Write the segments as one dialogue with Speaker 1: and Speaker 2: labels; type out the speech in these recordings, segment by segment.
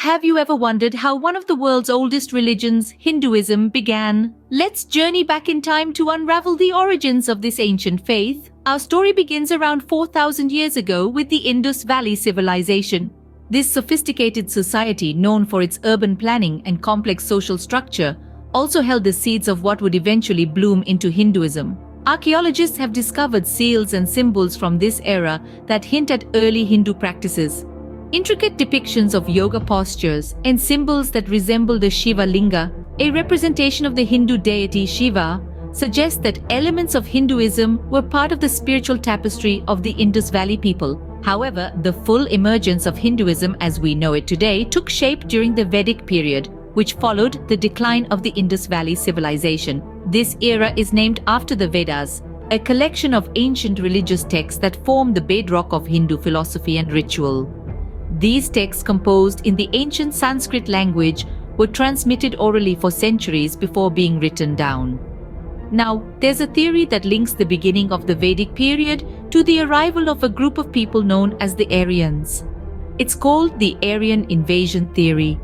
Speaker 1: Have you ever wondered how one of the world's oldest religions, Hinduism, began? Let's journey back in time to unravel the origins of this ancient faith. Our story begins around 4,000 years ago with the Indus Valley civilization. This sophisticated society, known for its urban planning and complex social structure, also held the seeds of what would eventually bloom into Hinduism. Archaeologists have discovered seals and symbols from this era that hint at early Hindu practices. Intricate depictions of yoga postures and symbols that resemble the Shiva Linga, a representation of the Hindu deity Shiva, suggest that elements of Hinduism were part of the spiritual tapestry of the Indus Valley people. However, the full emergence of Hinduism as we know it today took shape during the Vedic period, which followed the decline of the Indus Valley civilization. This era is named after the Vedas, a collection of ancient religious texts that form the bedrock of Hindu philosophy and ritual. These texts, composed in the ancient Sanskrit language, were transmitted orally for centuries before being written down. Now, there's a theory that links the beginning of the Vedic period to the arrival of a group of people known as the Aryans. It's called the Aryan invasion theory.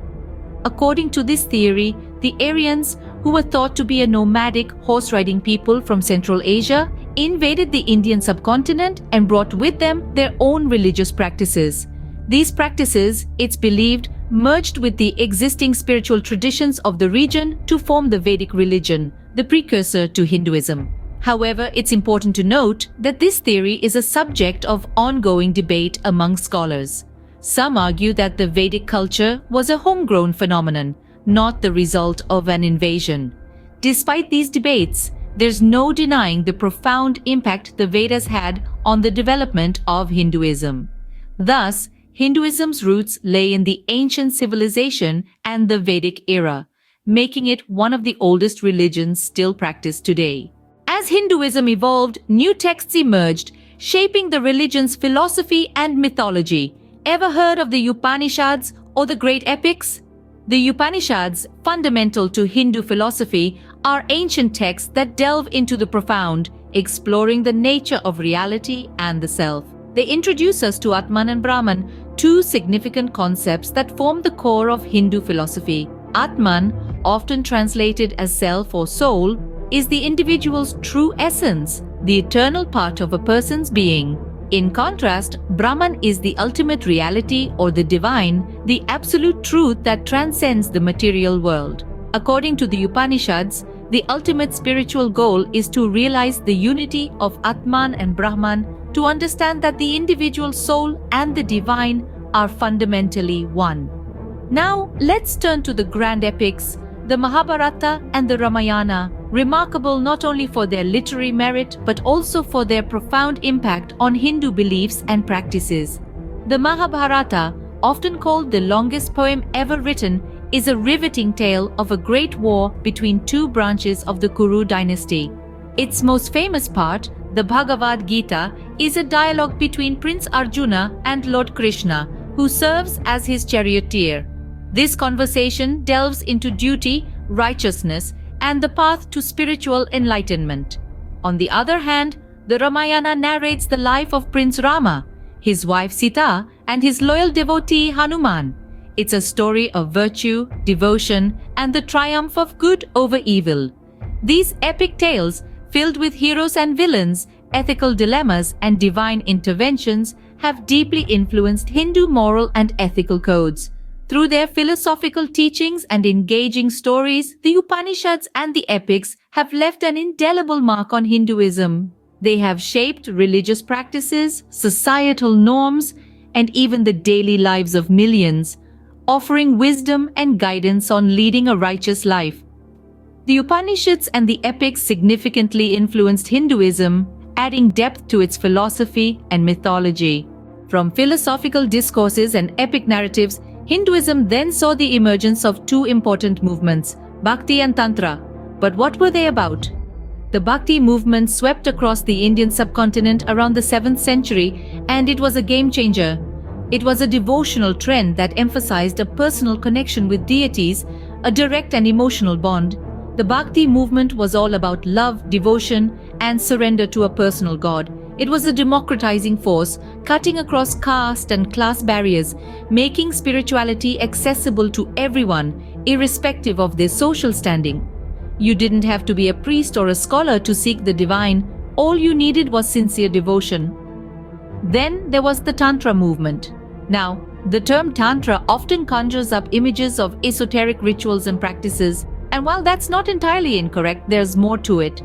Speaker 1: According to this theory, the Aryans, who were thought to be a nomadic horse-riding people from Central Asia, invaded the Indian subcontinent and brought with them their own religious practices. These practices, it's believed, merged with the existing spiritual traditions of the region to form the Vedic religion, the precursor to Hinduism. However, it's important to note that this theory is a subject of ongoing debate among scholars. Some argue that the Vedic culture was a homegrown phenomenon, not the result of an invasion. Despite these debates, there's no denying the profound impact the Vedas had on the development of Hinduism. Thus, Hinduism's roots lay in the ancient civilization and the Vedic era, making it one of the oldest religions still practiced today. As Hinduism evolved, new texts emerged, shaping the religion's philosophy and mythology. Ever heard of the Upanishads or the great epics? The Upanishads, fundamental to Hindu philosophy, are ancient texts that delve into the profound, exploring the nature of reality and the self. They introduce us to Atman and Brahman, two significant concepts that form the core of Hindu philosophy. Atman, often translated as self or soul, is the individual's true essence, the eternal part of a person's being. In contrast, Brahman is the ultimate reality or the divine, the absolute truth that transcends the material world. According to the Upanishads, the ultimate spiritual goal is to realize the unity of Atman and Brahman, to understand that the individual soul and the divine are fundamentally one. Now, let's turn to the grand epics, the Mahabharata and the Ramayana, remarkable not only for their literary merit but also for their profound impact on Hindu beliefs and practices. The Mahabharata, often called the longest poem ever written, is a riveting tale of a great war between two branches of the Kuru dynasty. Its most famous part, the Bhagavad Gita, is a dialogue between Prince Arjuna and Lord Krishna, who serves as his charioteer. This conversation delves into duty, righteousness, and the path to spiritual enlightenment. On the other hand, the Ramayana narrates the life of Prince Rama, his wife Sita, and his loyal devotee Hanuman. It's a story of virtue, devotion, and the triumph of good over evil. These epic tales, filled with heroes and villains, ethical dilemmas, and divine interventions, have deeply influenced Hindu moral and ethical codes. Through their philosophical teachings and engaging stories, the Upanishads and the Epics have left an indelible mark on Hinduism. They have shaped religious practices, societal norms, and even the daily lives of millions, offering wisdom and guidance on leading a righteous life. The Upanishads and the Epics significantly influenced Hinduism, adding depth to its philosophy and mythology. From philosophical discourses and epic narratives, Hinduism then saw the emergence of two important movements, Bhakti and Tantra. But what were they about? The Bhakti movement swept across the Indian subcontinent around the 7th century, and it was a game changer. It was a devotional trend that emphasized a personal connection with deities, a direct and emotional bond. The Bhakti movement was all about love, devotion, and surrender to a personal God. It was a democratizing force, cutting across caste and class barriers, making spirituality accessible to everyone, irrespective of their social standing. You didn't have to be a priest or a scholar to seek the divine. All you needed was sincere devotion. Then there was the Tantra movement. Now, the term Tantra often conjures up images of esoteric rituals and practices, and while that's not entirely incorrect, there's more to it.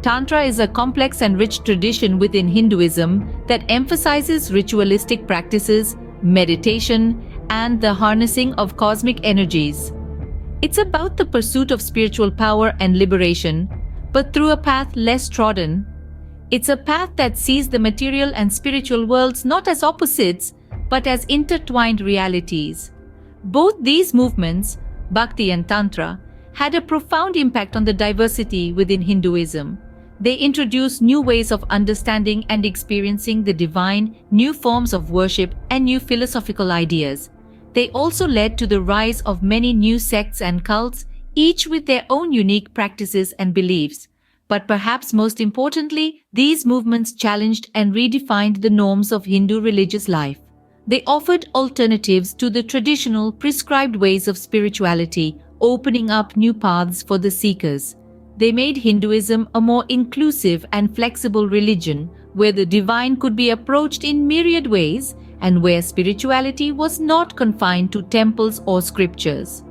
Speaker 1: Tantra is a complex and rich tradition within Hinduism that emphasizes ritualistic practices, meditation, and the harnessing of cosmic energies. It's about the pursuit of spiritual power and liberation, but through a path less trodden. It's a path that sees the material and spiritual worlds not as opposites, but as intertwined realities. Both these movements, Bhakti and Tantra, had a profound impact on the diversity within Hinduism. They introduced new ways of understanding and experiencing the divine, new forms of worship, and new philosophical ideas. They also led to the rise of many new sects and cults, each with their own unique practices and beliefs. But perhaps most importantly, these movements challenged and redefined the norms of Hindu religious life. They offered alternatives to the traditional, prescribed ways of spirituality, opening up new paths for the seekers. They made Hinduism a more inclusive and flexible religion, where the divine could be approached in myriad ways and where spirituality was not confined to temples or scriptures.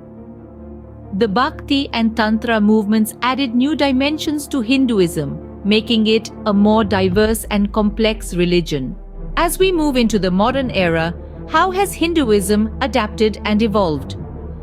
Speaker 1: The Bhakti and Tantra movements added new dimensions to Hinduism, making it a more diverse and complex religion. As we move into the modern era, how has Hinduism adapted and evolved?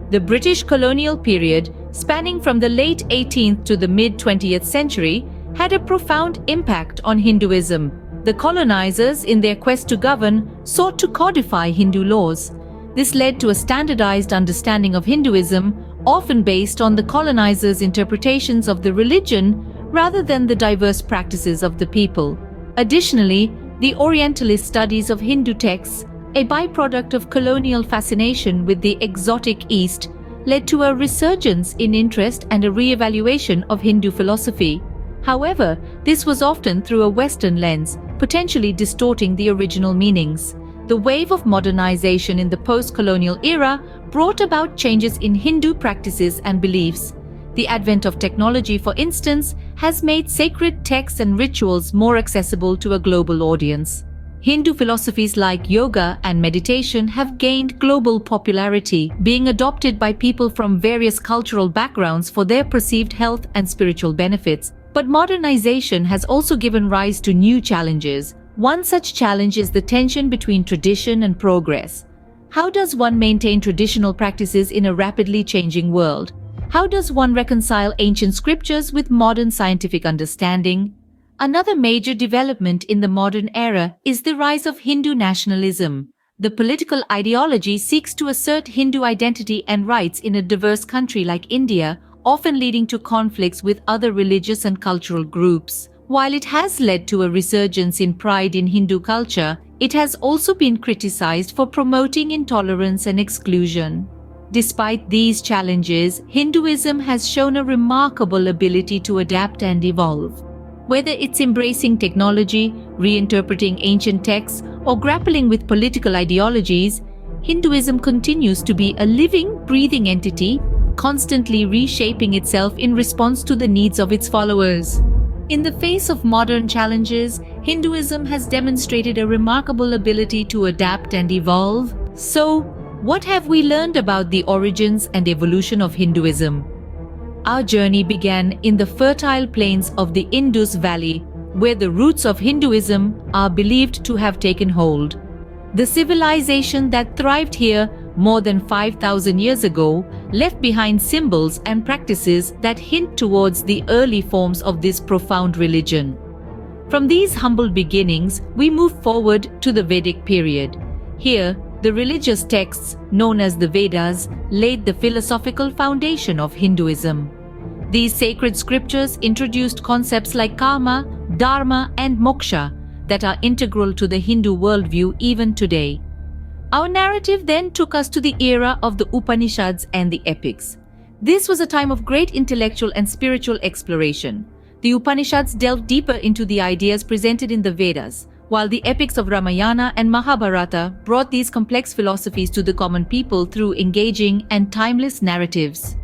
Speaker 1: The British colonial period, spanning from the late 18th to the mid-20th century, had a profound impact on Hinduism. The colonizers, in their quest to govern, sought to codify Hindu laws. This led to a standardized understanding of Hinduism, often based on the colonizers' interpretations of the religion rather than the diverse practices of the people. Additionally, the Orientalist studies of Hindu texts, a byproduct of colonial fascination with the exotic East, led to a resurgence in interest and a re-evaluation of Hindu philosophy. However, this was often through a Western lens, potentially distorting the original meanings. The wave of modernization in the post-colonial era brought about changes in Hindu practices and beliefs. The advent of technology, for instance, has made sacred texts and rituals more accessible to a global audience. Hindu philosophies like yoga and meditation have gained global popularity, being adopted by people from various cultural backgrounds for their perceived health and spiritual benefits. But modernization has also given rise to new challenges. One such challenge is the tension between tradition and progress. How does one maintain traditional practices in a rapidly changing world? How does one reconcile ancient scriptures with modern scientific understanding? Another major development in the modern era is the rise of Hindu nationalism. The political ideology seeks to assert Hindu identity and rights in a diverse country like India, often leading to conflicts with other religious and cultural groups. While it has led to a resurgence in pride in Hindu culture, it has also been criticized for promoting intolerance and exclusion. Despite these challenges, Hinduism has shown a remarkable ability to adapt and evolve. Whether it's embracing technology, reinterpreting ancient texts, or grappling with political ideologies, Hinduism continues to be a living, breathing entity, constantly reshaping itself in response to the needs of its followers. In the face of modern challenges, Hinduism has demonstrated a remarkable ability to adapt and evolve. So, what have we learned about the origins and evolution of Hinduism? Our journey began in the fertile plains of the Indus Valley, where the roots of Hinduism are believed to have taken hold. The civilization that thrived here more than 5,000 years ago left behind symbols and practices that hint towards the early forms of this profound religion. From these humble beginnings, we move forward to the Vedic period. Here, the religious texts, known as the Vedas, laid the philosophical foundation of Hinduism. These sacred scriptures introduced concepts like karma, dharma, and moksha that are integral to the Hindu worldview even today. Our narrative then took us to the era of the Upanishads and the Epics. This was a time of great intellectual and spiritual exploration. The Upanishads delved deeper into the ideas presented in the Vedas, while the epics of Ramayana and Mahabharata brought these complex philosophies to the common people through engaging and timeless narratives.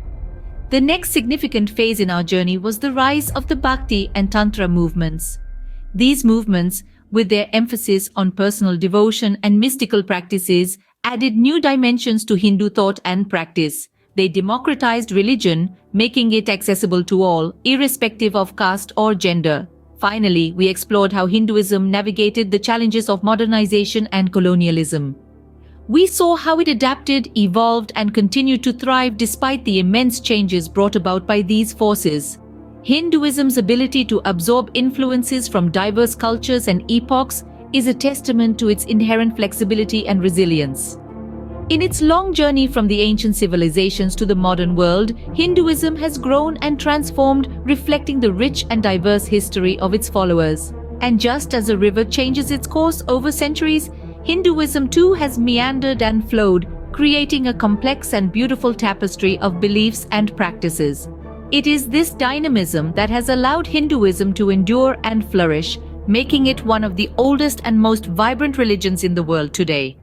Speaker 1: The next significant phase in our journey was the rise of the Bhakti and Tantra movements. These movements, with their emphasis on personal devotion and mystical practices, added new dimensions to Hindu thought and practice. They democratized religion, making it accessible to all, irrespective of caste or gender. Finally, we explored how Hinduism navigated the challenges of modernization and colonialism. We saw how it adapted, evolved, and continued to thrive despite the immense changes brought about by these forces. Hinduism's ability to absorb influences from diverse cultures and epochs is a testament to its inherent flexibility and resilience. In its long journey from the ancient civilizations to the modern world, Hinduism has grown and transformed, reflecting the rich and diverse history of its followers. And just as a river changes its course over centuries, Hinduism too has meandered and flowed, creating a complex and beautiful tapestry of beliefs and practices. It is this dynamism that has allowed Hinduism to endure and flourish, making it one of the oldest and most vibrant religions in the world today.